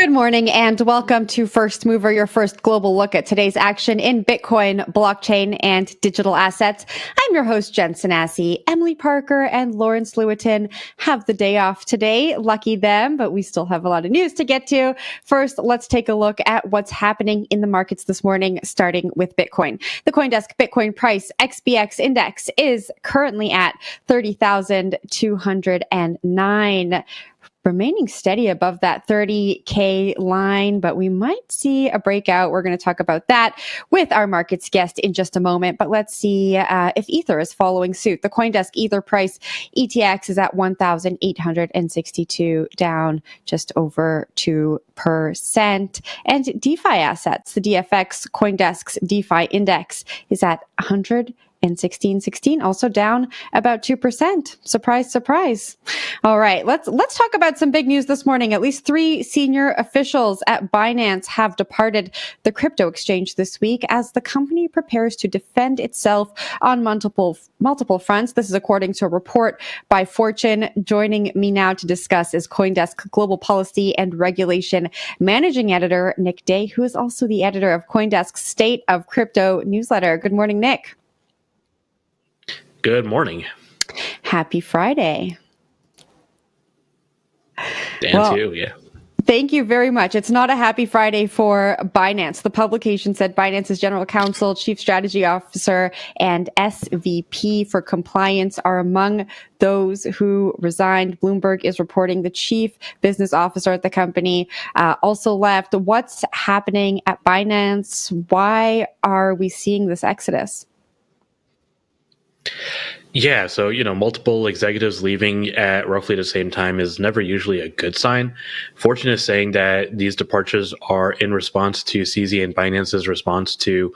Good morning and welcome to First Mover, your first global look at today's action in Bitcoin, blockchain, and digital assets. I'm your host, Jen Sanasi. Emily Parker and Lawrence Lewitton have the day off today. Lucky them, but we still have a lot of news to get to. First, let's take a look at what's happening in the markets this morning, starting with Bitcoin. The CoinDesk Bitcoin price XBX index is currently at 30,209. Remaining steady above that 30K line, but we might see a breakout. We're going to talk about that with our markets guest in just a moment. But let's see if Ether is following suit. The CoinDesk Ether price ETX is at 1,862, down just over 2%. And DeFi assets, the DFX CoinDesk's DeFi index is at 116.16, also down about 2%. Surprise, surprise. All right, let's talk about some big news this morning. At least 3 senior officials at Binance have departed the crypto exchange this week as the company prepares to defend itself on multiple fronts. This is according to a report by Fortune. Joining me now to discuss is CoinDesk Global Policy and Regulation Managing Editor Nick Day, who is also the editor of CoinDesk's State of Crypto newsletter. Good morning, Nick. Good morning. Happy Friday. Dan too, yeah. Thank you very much. It's not a happy Friday for Binance. The publication said Binance's general counsel, chief strategy officer, and SVP for compliance are among those who resigned. Bloomberg is reporting the chief business officer at the company also left. What's happening at Binance? Why are we seeing this exodus? Yeah, so, multiple executives leaving at roughly the same time is never usually a good sign. Fortune is saying that these departures are in response to CZ and Binance's response to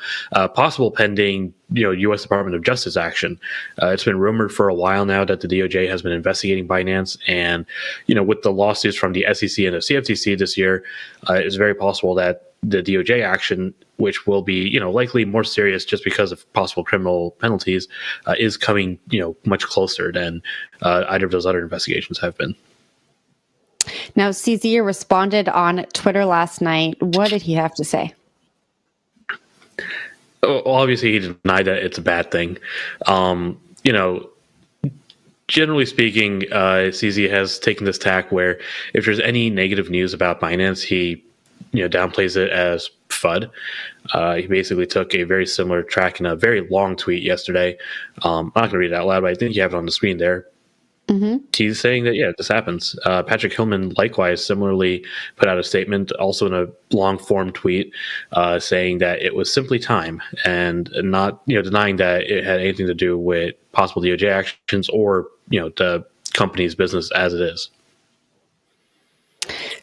possible pending, U.S. Department of Justice action. It's been rumored for a while now that the DOJ has been investigating Binance, and, with the lawsuits from the SEC and the CFTC this year, it's very possible that the DOJ action, which will be, likely more serious just because of possible criminal penalties, is coming, much closer than either of those other investigations have been. Now, CZ responded on Twitter last night. What did he have to say? Obviously, he denied that it's a bad thing. Generally speaking, CZ has taken this tack where if there's any negative news about Binance, he downplays it as FUD. He basically took a very similar track in a very long tweet yesterday. I'm not going to read it out loud, but I think you have it on the screen there. Mm-hmm. He's saying that, this happens. Patrick Hillman likewise similarly put out a statement, also in a long form tweet, saying that it was simply time and not, denying that it had anything to do with possible DOJ actions or, the company's business as it is.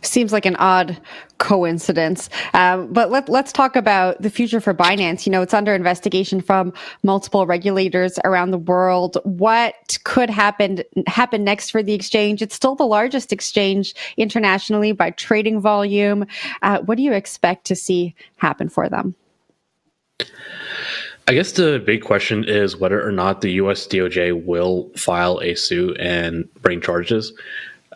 Seems like an odd coincidence. But let's talk about the future for Binance. It's under investigation from multiple regulators around the world. What could happen next for the exchange? It's still the largest exchange internationally by trading volume. What do you expect to see happen for them? I guess the big question is whether or not the U.S. DOJ will file a suit and bring charges.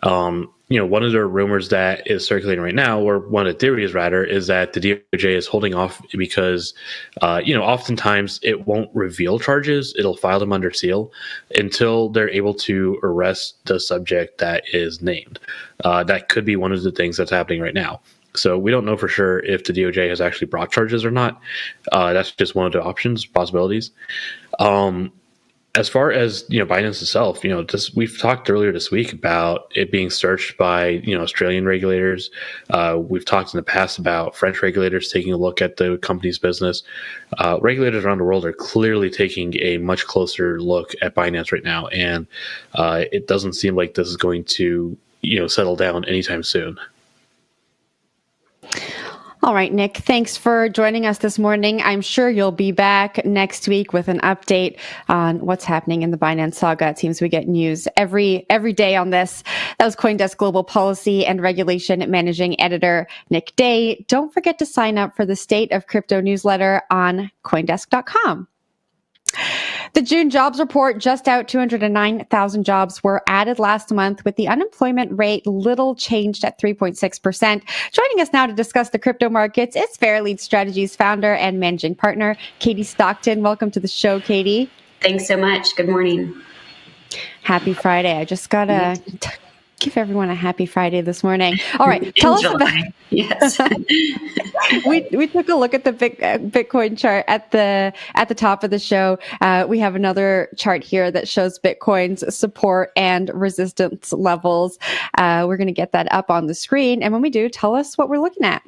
One of the rumors that is circulating right now, or one of the theories rather, is that the DOJ is holding off because, oftentimes it won't reveal charges. It'll file them under seal until they're able to arrest the subject that is named. That could be one of the things that's happening right now. So we don't know for sure if the DOJ has actually brought charges or not. That's just one of the options, possibilities. As far as Binance itself, we've talked earlier this week about it being searched by Australian regulators. We've talked in the past about French regulators taking a look at the company's business. Regulators around the world are clearly taking a much closer look at Binance right now, and it doesn't seem like this is going to settle down anytime soon. All right, Nick, thanks for joining us this morning. I'm sure you'll be back next week with an update on what's happening in the Binance saga. It seems we get news every day on this. That was CoinDesk Global Policy and Regulation Managing Editor Nick Day. Don't forget to sign up for the State of Crypto newsletter on CoinDesk.com. The The June jobs report just out. 209,000 jobs were added last month, with the unemployment rate little changed at 3.6%. Joining us now to discuss the crypto markets is Fairlead Strategies founder and managing partner, Katie Stockton. Welcome to the show, Katie. Thanks so much. Good morning. Happy Friday. I just got to give everyone a happy Friday this morning. All right. Tell us about... Yes. we took a look at the Bitcoin chart at the top of the show. We have another chart here that shows Bitcoin's support and resistance levels. We're going to get that up on the screen. And when we do, tell us what we're looking at.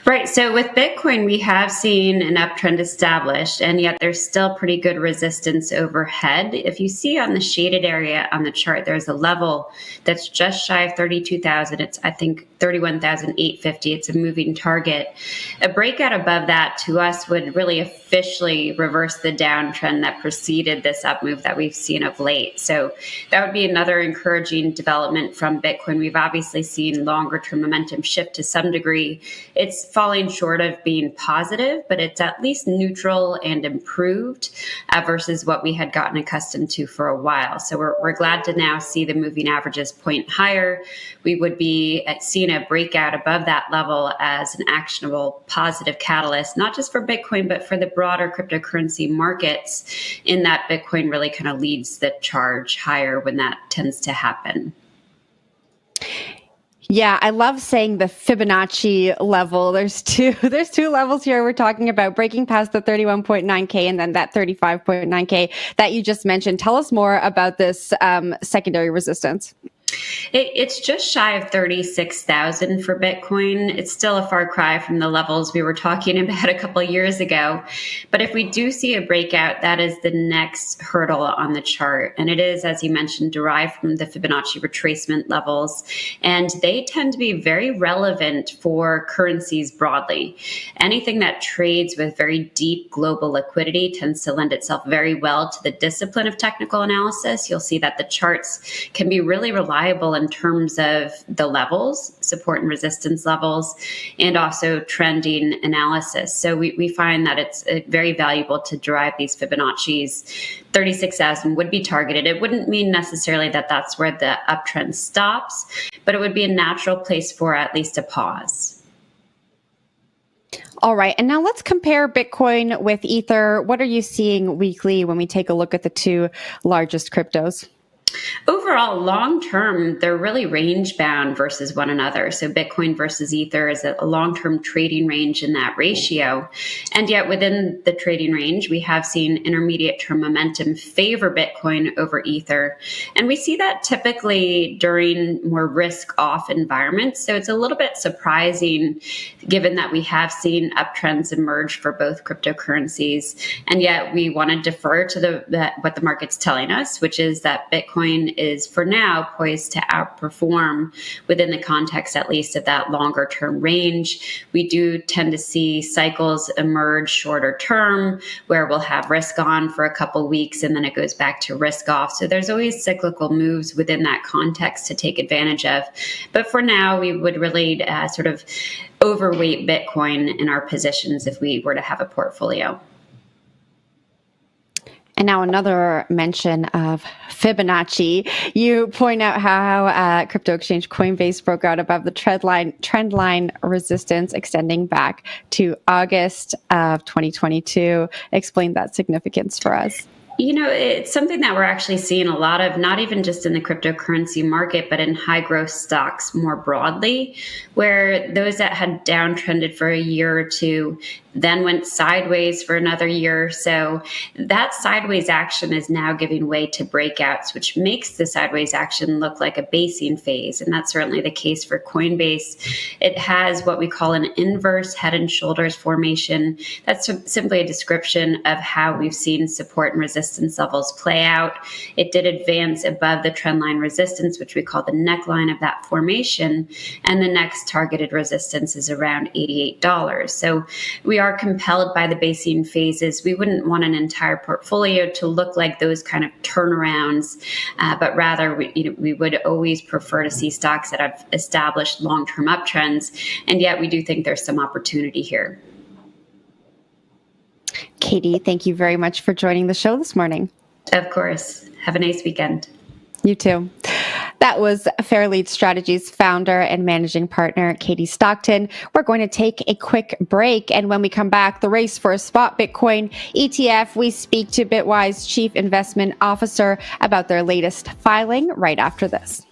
Right. So with Bitcoin, we have seen an uptrend established, and yet there's still pretty good resistance overhead. If you see on the shaded area on the chart, there's a level that's just shy of 32,000. It's, I think, 31,850. It's a moving target. A breakout above that to us would really officially reverse the downtrend that preceded this up move that we've seen of late. So that would be another encouraging development from Bitcoin. We've obviously seen longer term momentum shift to some degree. It's falling short of being positive, but it's at least neutral and improved versus what we had gotten accustomed to for a while. So we're glad to now see the moving averages point higher. We would be seeing a breakout above that level as an actionable positive catalyst, not just for Bitcoin, but for the broader cryptocurrency markets, in that Bitcoin really kind of leads the charge higher when that tends to happen. Yeah, I love saying the Fibonacci level. There's two levels here. We're talking about breaking past the 31.9K and then that 35.9K that you just mentioned. Tell us more about this secondary resistance. It's just shy of 36,000 for Bitcoin. It's still a far cry from the levels we were talking about a couple of years ago. But if we do see a breakout, that is the next hurdle on the chart. And it is, as you mentioned, derived from the Fibonacci retracement levels. And they tend to be very relevant for currencies broadly. Anything that trades with very deep global liquidity tends to lend itself very well to the discipline of technical analysis. You'll see that the charts can be really reliable in terms of the levels, support and resistance levels, and also trending analysis. So we find that it's very valuable to derive these Fibonacci's. 36,000 would be targeted. It wouldn't mean necessarily that that's where the uptrend stops, but it would be a natural place for at least a pause. All right. And now let's compare Bitcoin with Ether. What are you seeing weekly when we take a look at the two largest cryptos? Overall, long term, they're really range bound versus one another. So Bitcoin versus Ether is a long-term trading range in that ratio. And yet within the trading range, we have seen intermediate term momentum favor Bitcoin over Ether. And we see that typically during more risk off environments. So it's a little bit surprising given that we have seen uptrends emerge for both cryptocurrencies. And yet we want to defer to what the market's telling us, which is that Bitcoin is for now poised to outperform within the context, at least, of that longer term range. We do tend to see cycles emerge shorter term where we'll have risk on for a couple weeks and then it goes back to risk off. So there's always cyclical moves within that context to take advantage of. But for now, we would really sort of overweight Bitcoin in our positions if we were to have a portfolio. And now another mention of Fibonacci. You point out how crypto exchange Coinbase broke out above the trend line resistance extending back to August of 2022. Explain that significance for us. You know, it's something that we're actually seeing a lot of, not even just in the cryptocurrency market, but in high growth stocks more broadly, where those that had downtrended for a year or two then went sideways for another year or so. That sideways action is now giving way to breakouts, which makes the sideways action look like a basing phase. And that's certainly the case for Coinbase. It has what we call an inverse head and shoulders formation. That's simply a description of how we've seen support and resistance levels play out. It did advance above the trendline resistance, which we call the neckline of that formation. And the next targeted resistance is around $88. So we are compelled by the basing phases. We wouldn't want an entire portfolio to look like those kind of turnarounds, but rather we would always prefer to see stocks that have established long-term uptrends. And yet we do think there's some opportunity here. Katie, thank you very much for joining the show this morning. Of course. Have a nice weekend. You too. That was Fairlead Strategies founder and managing partner, Katie Stockton. We're going to take a quick break. And when we come back, the race for a spot Bitcoin ETF, we speak to Bitwise Chief Investment Officer about their latest filing right after this.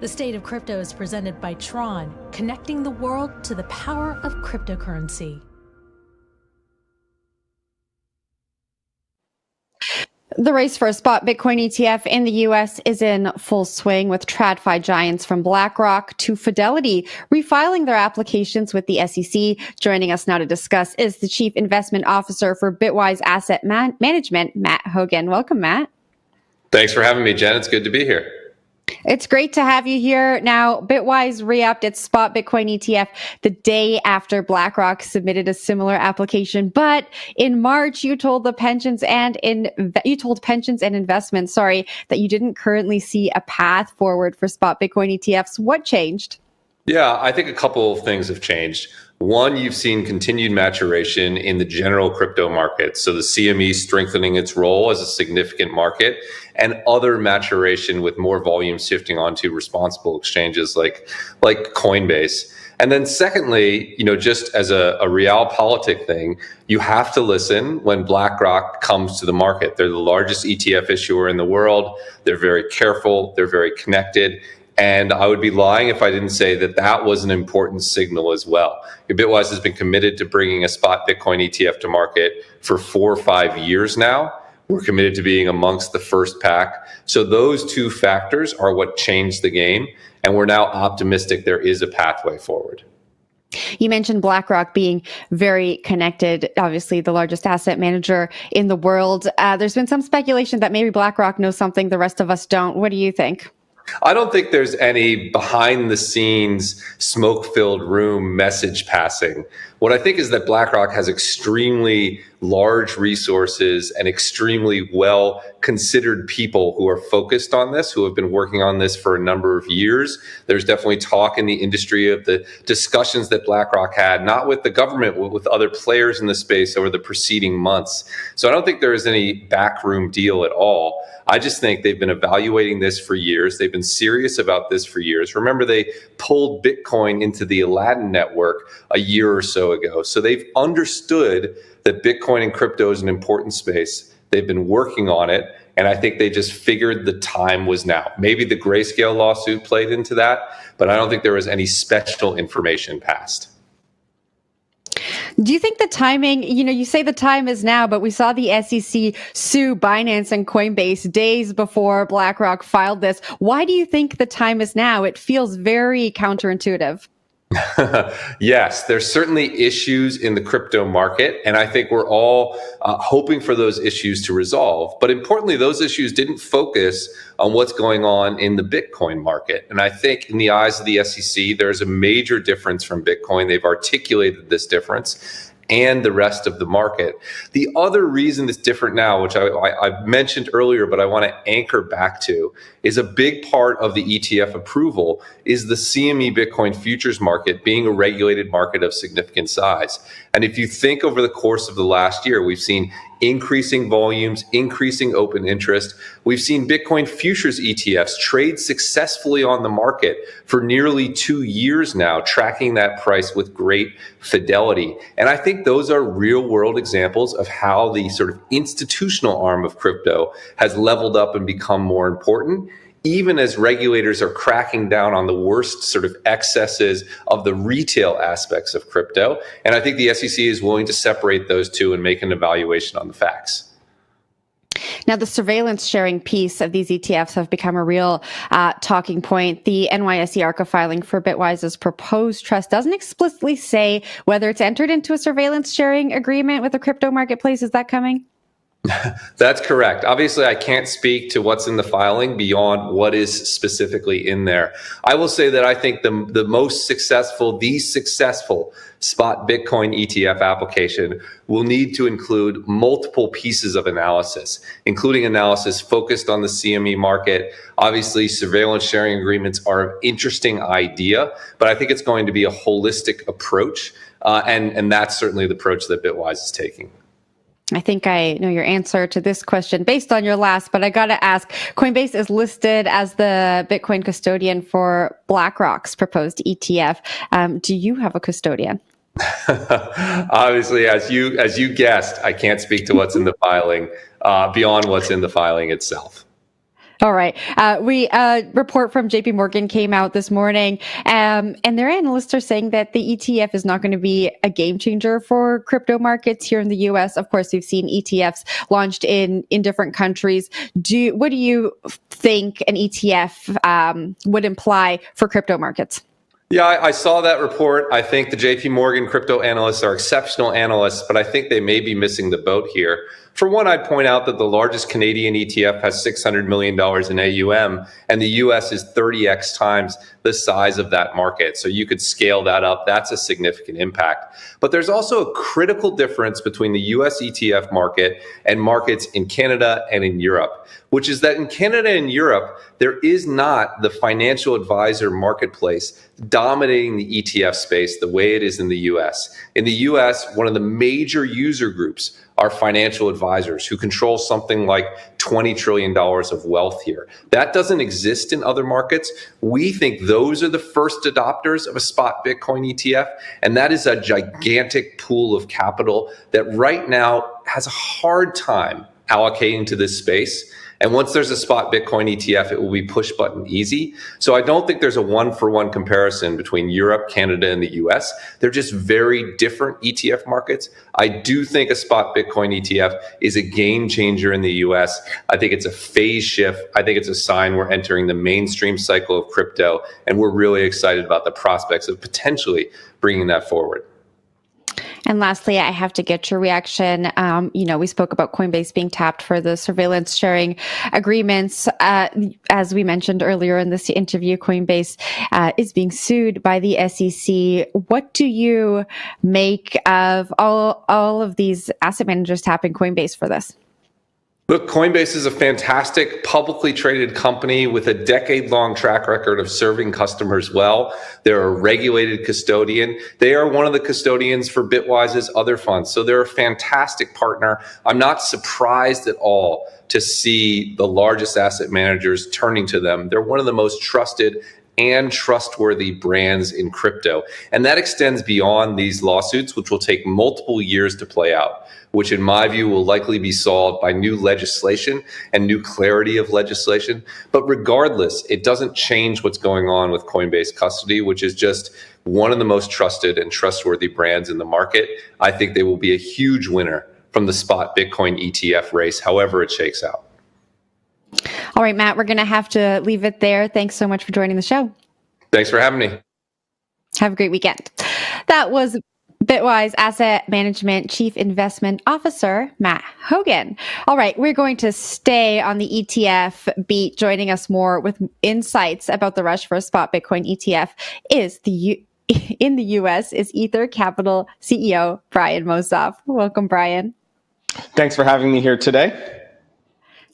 The State of Crypto is presented by Tron, connecting the world to the power of cryptocurrency. The race for a spot Bitcoin ETF in the U.S. is in full swing, with TradFi giants from BlackRock to Fidelity refiling their applications with the SEC. Joining us now to discuss is the Chief Investment Officer for Bitwise Asset Management, Matt Hougan. Welcome, Matt. Thanks for having me, Jen. It's good to be here. It's great to have you here. Now, Bitwise re-upped its spot Bitcoin ETF the day after BlackRock submitted a similar application. But in March, you told pensions and investments, that you didn't currently see a path forward for spot Bitcoin ETFs. What changed? Yeah, I think a couple of things have changed. One, you've seen continued maturation in the general crypto market. So the CME strengthening its role as a significant market, and other maturation with more volume shifting onto responsible exchanges like Coinbase. And then secondly, just as a realpolitik thing, you have to listen when BlackRock comes to the market. They're the largest ETF issuer in the world. They're very careful. They're very connected. And I would be lying if I didn't say that that was an important signal as well. Bitwise has been committed to bringing a spot Bitcoin ETF to market for 4 or 5 years now. We're committed to being amongst the first pack. So those two factors are what changed the game. And we're now optimistic there is a pathway forward. You mentioned BlackRock being very connected, obviously the largest asset manager in the world. There's been some speculation that maybe BlackRock knows something the rest of us don't. What do you think? I don't think there's any behind the scenes smoke filled room message passing. What I think is that BlackRock has extremely large resources and extremely well considered people who are focused on this, who have been working on this for a number of years. There's definitely talk in the industry of the discussions that BlackRock had, not with the government, but with other players in the space over the preceding months. So I don't think there is any backroom deal at all. I just think they've been evaluating this for years. They've been serious about this for years. Remember, they pulled Bitcoin into the Aladdin network a year or so ago. So they've understood that Bitcoin and crypto is an important space. They've been working on it. And I think they just figured the time was now. Maybe the Grayscale lawsuit played into that, but I don't think there was any special information passed. Do you think the timing, you say the time is now, but we saw the SEC sue Binance and Coinbase days before BlackRock filed this. Why do you think the time is now? It feels very counterintuitive. Yes, there's certainly issues in the crypto market, and I think we're all hoping for those issues to resolve. But importantly, those issues didn't focus on what's going on in the Bitcoin market. And I think in the eyes of the SEC, there's a major difference from Bitcoin. They've articulated this difference and the rest of the market. The other reason it's different now, which I mentioned earlier, but I want to anchor back to, is a big part of the ETF approval is the CME Bitcoin futures market being a regulated market of significant size. And if you think over the course of the last year, we've seen increasing volumes, increasing open interest. We've seen Bitcoin futures ETFs trade successfully on the market for nearly 2 years now, tracking that price with great fidelity. And I think those are real world examples of how the sort of institutional arm of crypto has leveled up and become more important, even as regulators are cracking down on the worst sort of excesses of the retail aspects of crypto. And I think the SEC is willing to separate those two and make an evaluation on the facts. Now, the surveillance sharing piece of these ETFs have become a real talking point. The NYSE ARCA filing for Bitwise's proposed trust doesn't explicitly say whether it's entered into a surveillance sharing agreement with the crypto marketplace. Is that coming? That's correct. Obviously, I can't speak to what's in the filing beyond what is specifically in there. I will say that I think the successful spot Bitcoin ETF application will need to include multiple pieces of analysis, including analysis focused on the CME market. Obviously, surveillance sharing agreements are an interesting idea, but I think it's going to be a holistic approach. And that's certainly the approach that Bitwise is taking. I think I know your answer to this question based on your last, but I got to ask, Coinbase is listed as the Bitcoin custodian for BlackRock's proposed ETF. Do you have a custodian? Obviously, as you guessed, I can't speak to what's in the filing beyond what's in the filing itself. All right. Report from JP Morgan came out this morning, and their analysts are saying that the ETF is not going to be a game changer for crypto markets here in the U.S. Of course, we've seen ETFs launched in different countries. What do you think an ETF would imply for crypto markets? Yeah, I saw that report. I think the JP Morgan crypto analysts are exceptional analysts, but I think they may be missing the boat here. For one, I'd point out that the largest Canadian ETF has $600 million in AUM, and the US is 30x times the size of that market. So you could scale that up. That's a significant impact. But there's also a critical difference between the US ETF market and markets in Canada and in Europe, which is that in Canada and Europe, there is not the financial advisor marketplace dominating the ETF space the way it is in the US. In the US, one of the major user groups are financial advisors who control something like $20 trillion of wealth here. That doesn't exist in other markets. We think those are the first adopters of a spot Bitcoin ETF, and that is a gigantic pool of capital that right now has a hard time allocating to this space. And once there's a spot Bitcoin ETF, it will be push button easy. So I don't think there's a one-for-one comparison between Europe, Canada, and the US. They're just very different ETF markets. I do think a spot Bitcoin ETF is a game changer in the US. I think it's a phase shift. I think it's a sign we're entering the mainstream cycle of crypto, and we're really excited about the prospects of potentially bringing that forward. And lastly, I have to get your reaction. We spoke about Coinbase being tapped for the surveillance sharing agreements. As we mentioned earlier in this interview, Coinbase is being sued by the SEC. What do you make of all of these asset managers tapping Coinbase for this? Look, Coinbase is a fantastic publicly traded company with a decade-long track record of serving customers well. They're a regulated custodian. They are one of the custodians for Bitwise's other funds. So they're a fantastic partner. I'm not surprised at all to see the largest asset managers turning to them. They're one of the most trusted and trustworthy brands in crypto. And that extends beyond these lawsuits, which will take multiple years to play out, which in my view will likely be solved by new legislation and new clarity of legislation. But regardless, it doesn't change what's going on with Coinbase Custody, which is just one of the most trusted and trustworthy brands in the market. I think they will be a huge winner from the spot Bitcoin ETF race, however it shakes out. All right, Matt, we're going to have to leave it there. Thanks so much for joining the show. Thanks for having me. Have a great weekend. That was Bitwise Asset Management Chief Investment Officer, Matt Hougan. All right, we're going to stay on the ETF beat. Joining us more with insights about the rush for a spot Bitcoin ETF in the U.S. is Ether Capital CEO Brian Mosoff. Welcome, Brian. Thanks for having me here today.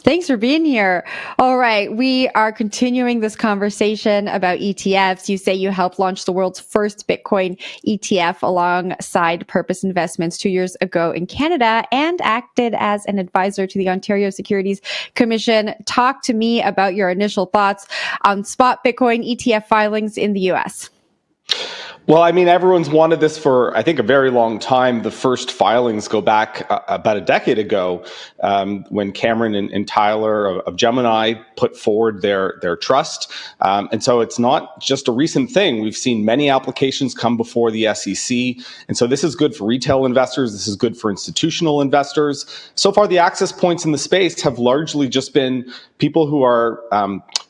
Thanks for being here. All right. We are continuing this conversation about ETFs. You say you helped launch the world's first Bitcoin ETF alongside Purpose Investments 2 years ago in Canada and acted as an advisor to the Ontario Securities Commission. Talk to me about your initial thoughts on spot Bitcoin ETF filings in the U.S. Well, I mean, everyone's wanted this for, I think, a very long time. The first filings go back about a decade ago when Cameron and Tyler of Gemini put forward their trust. And so it's not just a recent thing. We've seen many applications come before the SEC. And so this is good for retail investors. This is good for institutional investors. So far, the access points in the space have largely just been people who are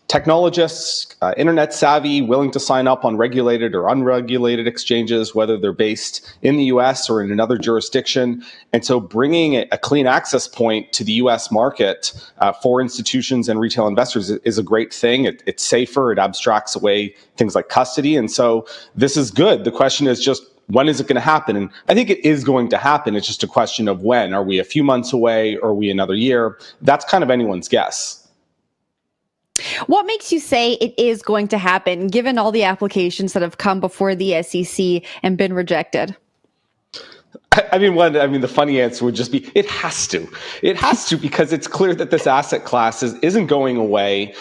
technologists, internet savvy, willing to sign up on regulated or unregulated exchanges, whether they're based in the US or in another jurisdiction. And so bringing a clean access point to the US market for institutions and retail investors is a great thing. It's safer. It abstracts away things like custody. And so this is good. The question is just, when is it going to happen? And I think it is going to happen. It's just a question of when. Are we a few months away? Or are we another year? That's kind of anyone's guess. What makes you say it is going to happen, given all the applications that have come before the SEC and been rejected? I mean, the funny answer would just be, it has to. It has to, because it's clear that this asset class isn't going away.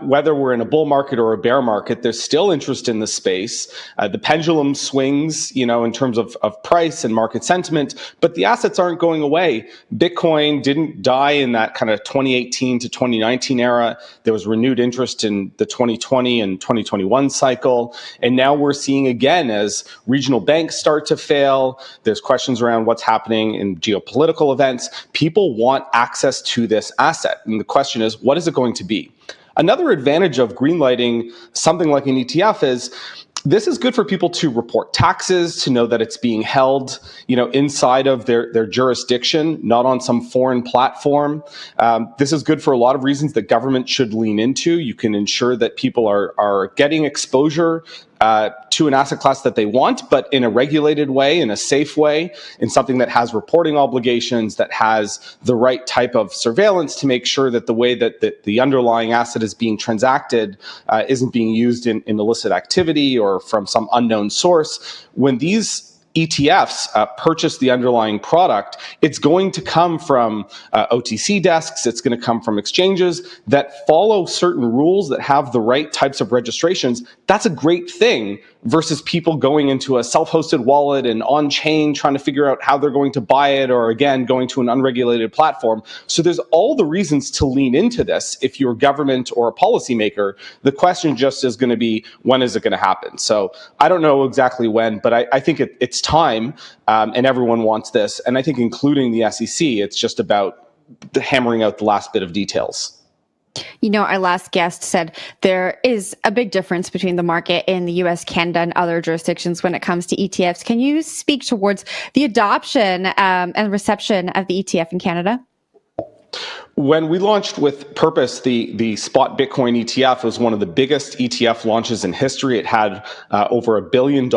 Whether we're in a bull market or a bear market, there's still interest in the space. The pendulum swings, in terms of price and market sentiment, but the assets aren't going away. Bitcoin didn't die in that kind of 2018 to 2019 era. There was renewed interest in the 2020 and 2021 cycle. And now we're seeing again, as regional banks start to fail, there's questions around what's happening in geopolitical events. People want access to this asset. And the question is, what is it going to be? Another advantage of greenlighting something like an ETF is this is good for people to report taxes, to know that it's being held, inside of their jurisdiction, not on some foreign platform. This is good for a lot of reasons that government should lean into. You can ensure that people are getting exposure to an asset class that they want, but in a regulated way, in a safe way, in something that has reporting obligations, that has the right type of surveillance to make sure that the way that the underlying asset is being transacted isn't being used in illicit activity or from some unknown source. When these ETFs purchase the underlying product, it's going to come from OTC desks, it's going to come from exchanges that follow certain rules, that have the right types of registrations. That's a great thing versus people going into a self-hosted wallet and on-chain trying to figure out how they're going to buy it, or again, going to an unregulated platform. So there's all the reasons to lean into this if you're a government or a policymaker. The question just is going to be, when is it going to happen? So I don't know exactly when, but I think it's time, and everyone wants this. And I think including the SEC, it's just about hammering out the last bit of details. Our last guest said there is a big difference between the market in the US, Canada, and other jurisdictions when it comes to ETFs. Can you speak towards the adoption and reception of the ETF in Canada? When we launched with Purpose, the spot Bitcoin ETF was one of the biggest ETF launches in history. It had over $1 billion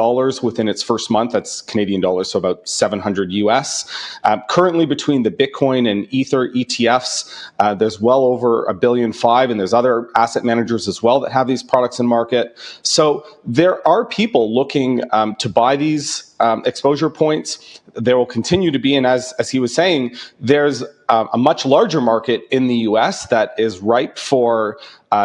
within its first month. That's Canadian dollars, so about 700 US. Currently, between the Bitcoin and Ether ETFs, there's well over $1.5 billion, and there's other asset managers as well that have these products in market. So there are people looking to buy these exposure points. There will continue to be, and as he was saying, there's a much larger market in the US that is ripe for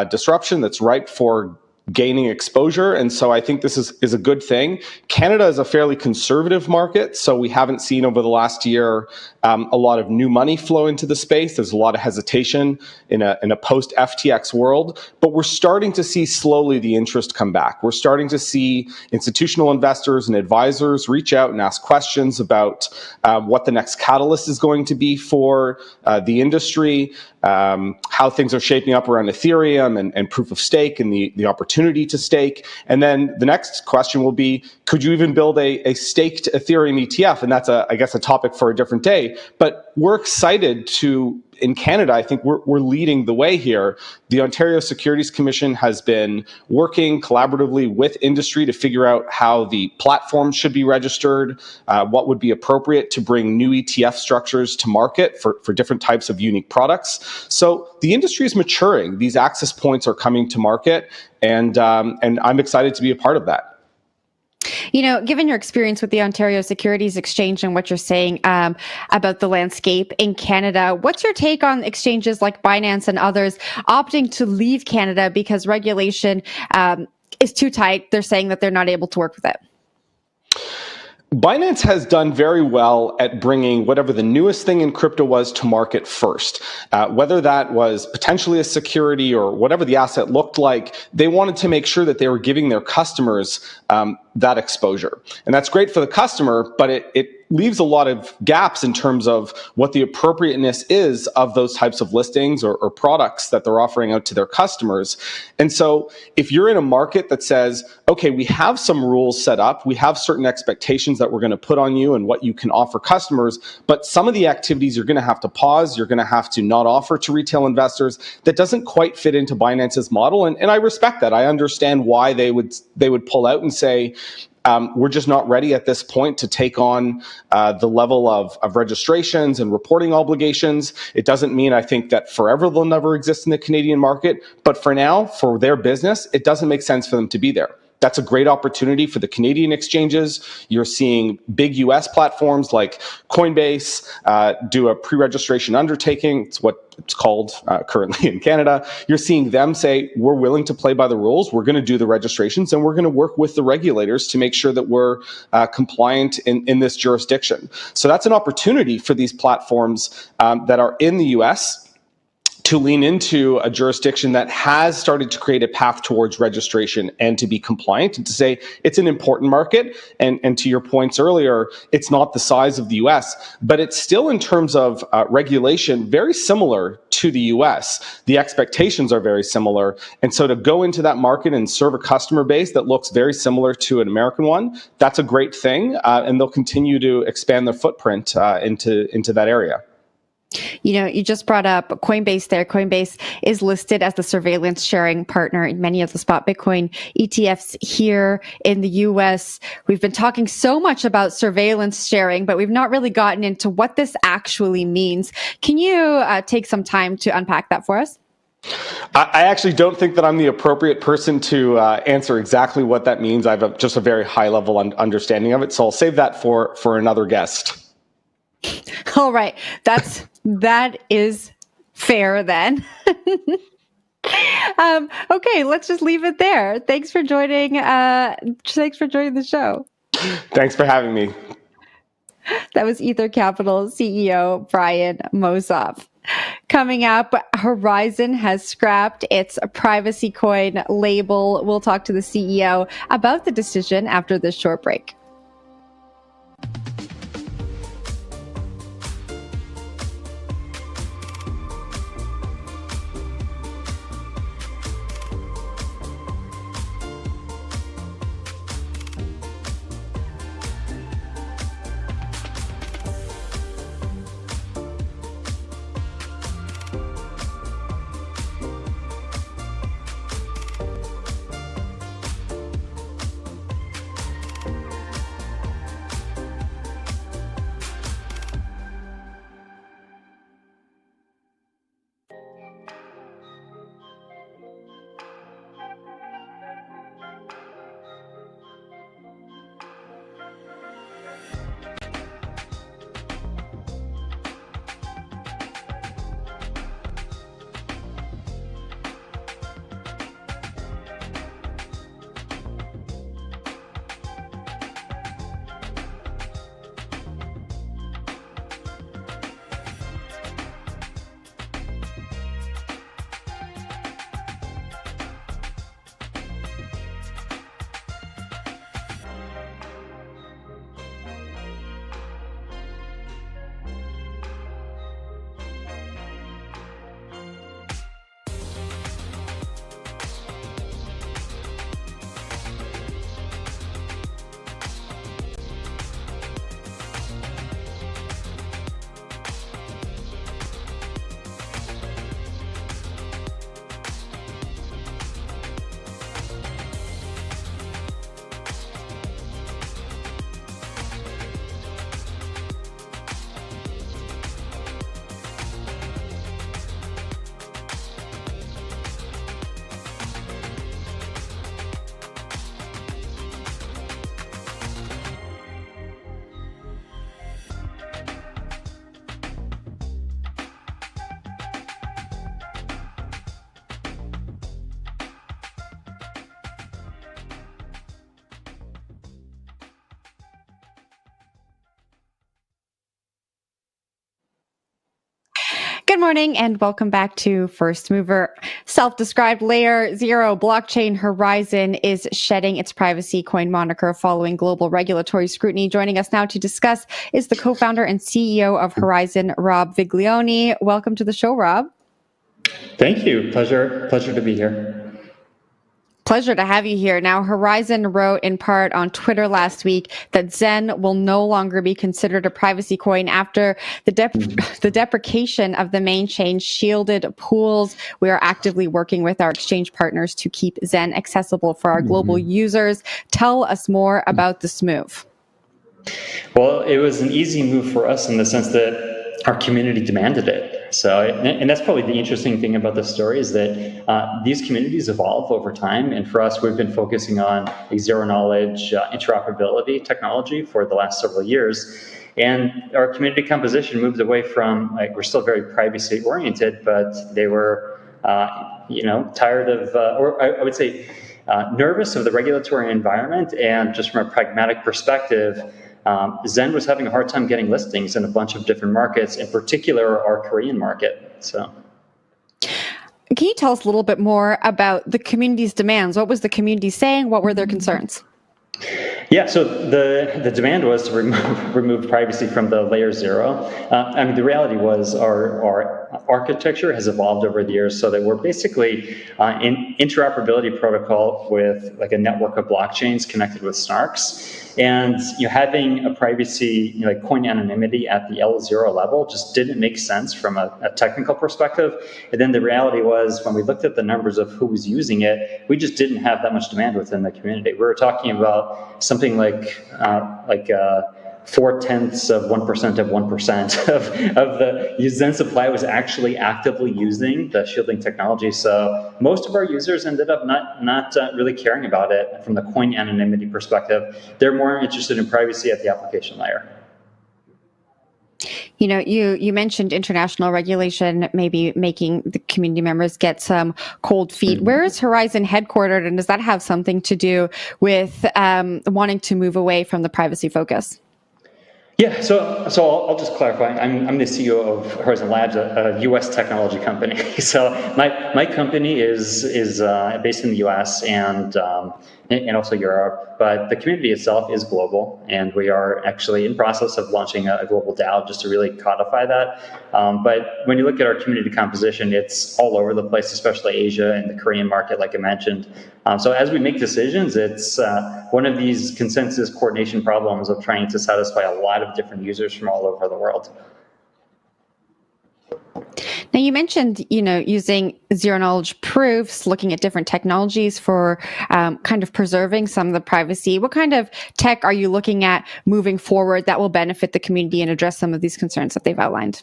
disruption, that's ripe for gaining exposure. And so I think this is a good thing. Canada is a fairly conservative market, so we haven't seen over the last year a lot of new money flow into the space. There's a lot of hesitation in a post-FTX world, but we're starting to see slowly the interest come back. We're starting to see institutional investors and advisors reach out and ask questions about what the next catalyst is going to be for the industry, how things are shaping up around Ethereum and proof of stake and the opportunity to stake. And then the next question will be, could you even build a staked Ethereum ETF? And that's, I guess, a topic for a different day. But we're excited to, in Canada, I think we're leading the way here. The Ontario Securities Commission has been working collaboratively with industry to figure out how the platform should be registered, what would be appropriate to bring new ETF structures to market for different types of unique products. So the industry is maturing. These access points are coming to market, and I'm excited to be a part of that. You know, given your experience with the Ontario Securities Exchange and what you're saying about the landscape in Canada, what's your take on exchanges like Binance and others opting to leave Canada because regulation is too tight? They're saying that they're not able to work with it. Binance has done very well at bringing whatever the newest thing in crypto was to market first. Whether that was potentially a security or whatever the asset looked like, they wanted to make sure that they were giving their customers that exposure. And that's great for the customer, but it leaves a lot of gaps in terms of what the appropriateness is of those types of listings or products that they're offering out to their customers. And so if you're in a market that says, okay, we have some rules set up, we have certain expectations that we're going to put on you and what you can offer customers, but some of the activities you're going to have to pause, you're going to have to not offer to retail investors, that doesn't quite fit into Binance's model. And I respect that. I understand why they would pull out and say, we're just not ready at this point to take on the level of registrations and reporting obligations. It doesn't mean, I think, that forever they'll never exist in the Canadian market. But for now, for their business, it doesn't make sense for them to be there. That's a great opportunity for the Canadian exchanges. You're seeing big U.S. platforms like Coinbase do a pre-registration undertaking. It's what it's called currently in Canada. You're seeing them say, we're willing to play by the rules. We're going to do the registrations, and we're going to work with the regulators to make sure that we're compliant in this jurisdiction. So that's an opportunity for these platforms that are in the U.S. to lean into a jurisdiction that has started to create a path towards registration and to be compliant, and to say it's an important market. And to your points earlier, it's not the size of the US, but it's still, in terms of regulation, very similar to the US. The expectations are very similar. And so to go into that market and serve a customer base that looks very similar to an American one, that's a great thing. And they'll continue to expand their footprint into that area. You know, you just brought up Coinbase there. Coinbase is listed as the surveillance sharing partner in many of the spot Bitcoin ETFs here in the US. We've been talking so much about surveillance sharing, but we've not really gotten into what this actually means. Can you take some time to unpack that for us? I actually don't think that I'm the appropriate person to answer exactly what that means. I have just a very high level understanding of it, so I'll save that for another guest. All right. That is fair then. Okay, let's just leave it there. Thanks for joining the show. Thanks for having me. That was Ether Capital CEO Brian Mosoff. Coming up, Horizen has scrapped its privacy coin label. We'll talk to the CEO about the decision after this short break. Good morning and welcome back to First Mover. Self-described layer zero blockchain Horizen is shedding its privacy coin moniker following global regulatory scrutiny. Joining us now to discuss is the co-founder and CEO of Horizen, Rob Viglione. Welcome to the show, Rob. Thank you. Pleasure to be here. Pleasure to have you here. Now, Horizen wrote in part on Twitter last week that Zen will no longer be considered a privacy coin after the deprecation of the main chain shielded pools. We are actively working with our exchange partners to keep Zen accessible for our global users. Tell us more about this move. Well, it was an easy move for us in the sense that our community demanded it. So, and that's probably the interesting thing about this story is that these communities evolve over time. And for us, we've been focusing on a zero knowledge interoperability technology for the last several years. And our community composition moved away from, we're still very privacy oriented, but they were, tired of, or I would say, nervous of the regulatory environment. And just from a pragmatic perspective, Zen was having a hard time getting listings in a bunch of different markets, in particular our Korean market. So, can you tell us a little bit more about the community's demands? What was the community saying? What were their concerns? Yeah, so the demand was to remove privacy from the layer zero. The reality was our architecture has evolved over the years so that we're basically an interoperability protocol with like a network of blockchains connected with snarks. And having a privacy, like coin anonymity at the L0 level just didn't make sense from a technical perspective. And then the reality was when we looked at the numbers of who was using it, we just didn't have that much demand within the community. We were talking about something like 0.4% of 1% of the Zen supply was actually actively using the shielding technology. So most of our users ended up not really caring about it from the coin anonymity perspective. They're more interested in privacy at the application layer. You mentioned international regulation maybe making the community members get some cold feet. Mm-hmm. Where is Horizen headquartered, and does that have something to do with wanting to move away from the privacy focus? Yeah, so I'll just clarify. I'm the CEO of Horizen Labs, a U.S. technology company. So my company is based in the U.S. and also Europe, but the community itself is global, and we are actually in process of launching a global DAO just to really codify that. But when you look at our community composition, it's all over the place, especially Asia and the Korean market, like I mentioned. So as we make decisions, it's one of these consensus coordination problems of trying to satisfy a lot of different users from all over the world. Now, you mentioned, using zero knowledge proofs, looking at different technologies for kind of preserving some of the privacy. What kind of tech are you looking at moving forward that will benefit the community and address some of these concerns that they've outlined?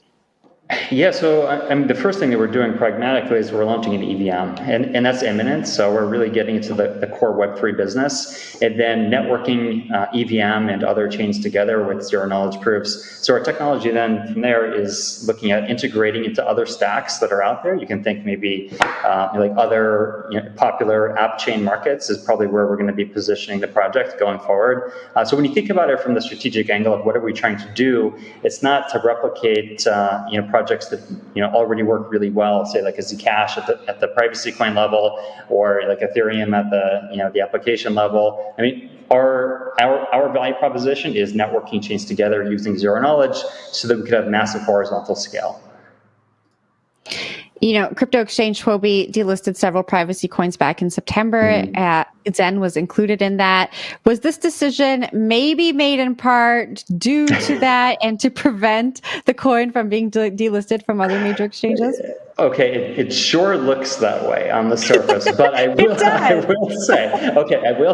Yeah, so the first thing that we're doing pragmatically is we're launching an EVM, and that's imminent. So we're really getting into the core Web3 business, and then networking EVM and other chains together with zero knowledge proofs. So our technology then from there is looking at integrating into other stacks that are out there. You can think maybe like other popular app chain markets is probably where we're going to be positioning the project going forward. So when you think about it from the strategic angle of what are we trying to do, it's not to replicate projects that already work really well, say like a Zcash at the privacy coin level, or like Ethereum at the application level. I mean, our value proposition is networking chains together using zero knowledge so that we could have massive horizontal scale. Crypto exchange Huobi delisted several privacy coins back in September. Mm-hmm. Zen was included in that. Was this decision maybe made in part due to that and to prevent the coin from being delisted from other major exchanges? Okay, it sure looks that way on the surface, but I will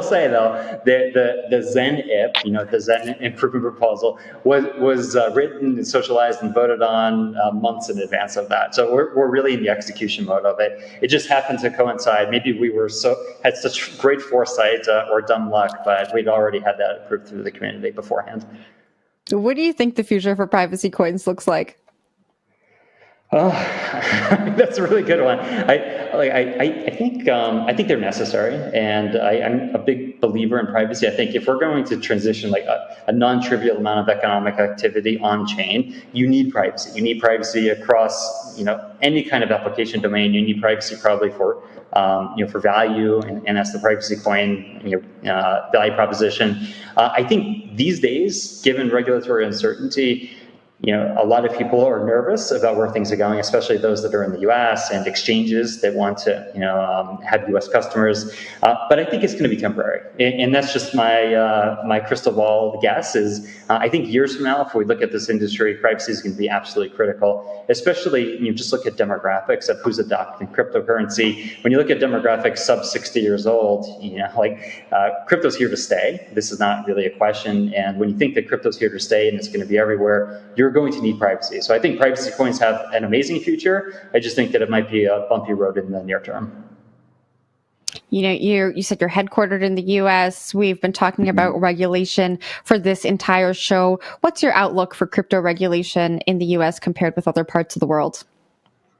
say though, the Zen IP, the Zen improvement proposal was written and socialized and voted on months in advance of that. So we're really in the execution mode of it. It just happened to coincide. Maybe we had such great foresight or dumb luck, but we'd already had that approved through the community beforehand. What do you think the future for privacy coins looks like? Oh, that's a really good one. I think they're necessary, and I'm a big believer in privacy. I think if we're going to transition like a non-trivial amount of economic activity on chain, you need privacy. You need privacy across any kind of application domain. You need privacy probably for for value and as the privacy coin value proposition. I think these days, given regulatory uncertainty, a lot of people are nervous about where things are going, especially those that are in the U.S. and exchanges that want to, have U.S. customers. But I think it's going to be temporary, and that's just my crystal ball guess. Is I think years from now, if we look at this industry, privacy is going to be absolutely critical. Especially you just look at demographics of who's adopting cryptocurrency. When you look at demographics sub 60 years old, crypto's here to stay. This is not really a question. And when you think that crypto's here to stay and it's going to be everywhere, you're going to need privacy. So I think privacy coins have an amazing future. I just think that it might be a bumpy road in the near term. You said you're headquartered in the U.S. We've been talking about regulation for this entire show. What's your outlook for crypto regulation in the U.S. compared with other parts of the world?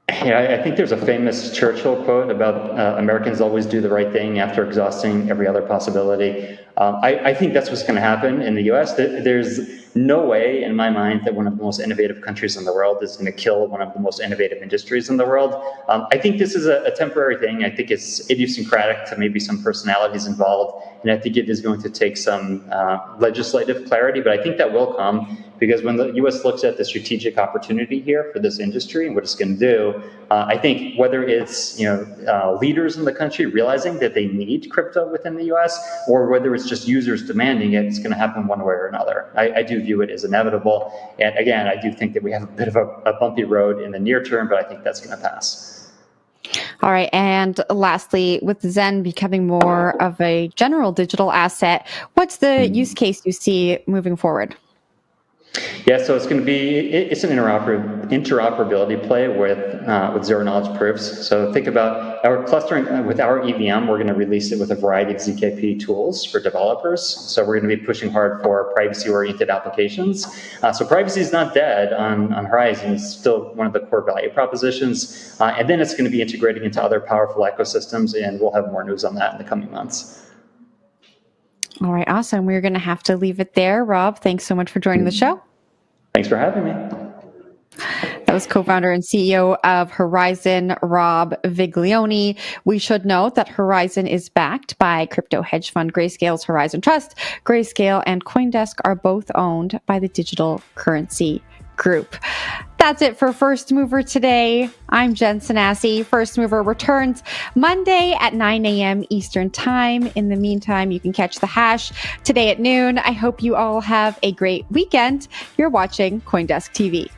Yeah, I think there's a famous Churchill quote about Americans always do the right thing after exhausting every other possibility. I think that's what's going to happen in the U.S. There's no way in my mind that one of the most innovative countries in the world is going to kill one of the most innovative industries in the world. I think this is a temporary thing. I think it's idiosyncratic to maybe some personalities involved, and I think it is going to take some legislative clarity, but I think that will come, because when the U.S. looks at the strategic opportunity here for this industry and what it's going to do, I think whether it's leaders in the country realizing that they need crypto within the U.S. or whether it's just users demanding it, it's going to happen one way or another. I do view it as inevitable, and again, I do think that we have a bit of a bumpy road in the near term, but I think that's going to pass. All right. And lastly, with Zen becoming more of a general digital asset, what's the use case you see moving forward? Yeah, so it's an interoperability play with zero knowledge proofs. So think about our clustering with our EVM. We're going to release it with a variety of ZKP tools for developers. So we're going to be pushing hard for privacy-oriented applications. So privacy is not dead on Horizen. It's still one of the core value propositions. And then it's going to be integrating into other powerful ecosystems, and we'll have more news on that in the coming months. All right, awesome. We're going to have to leave it there. Rob, thanks so much for joining the show. Thanks for having me. That was co-founder and CEO of Horizen, Rob Viglione. We should note that Horizen is backed by crypto hedge fund Grayscale's Horizen Trust. Grayscale and CoinDesk are both owned by the Digital Currency Group. That's it for First Mover today. I'm Jen Sanasi. First Mover returns Monday at 9 a.m. Eastern Time. In the meantime, you can catch the hash today at noon. I hope you all have a great weekend. You're watching CoinDesk TV.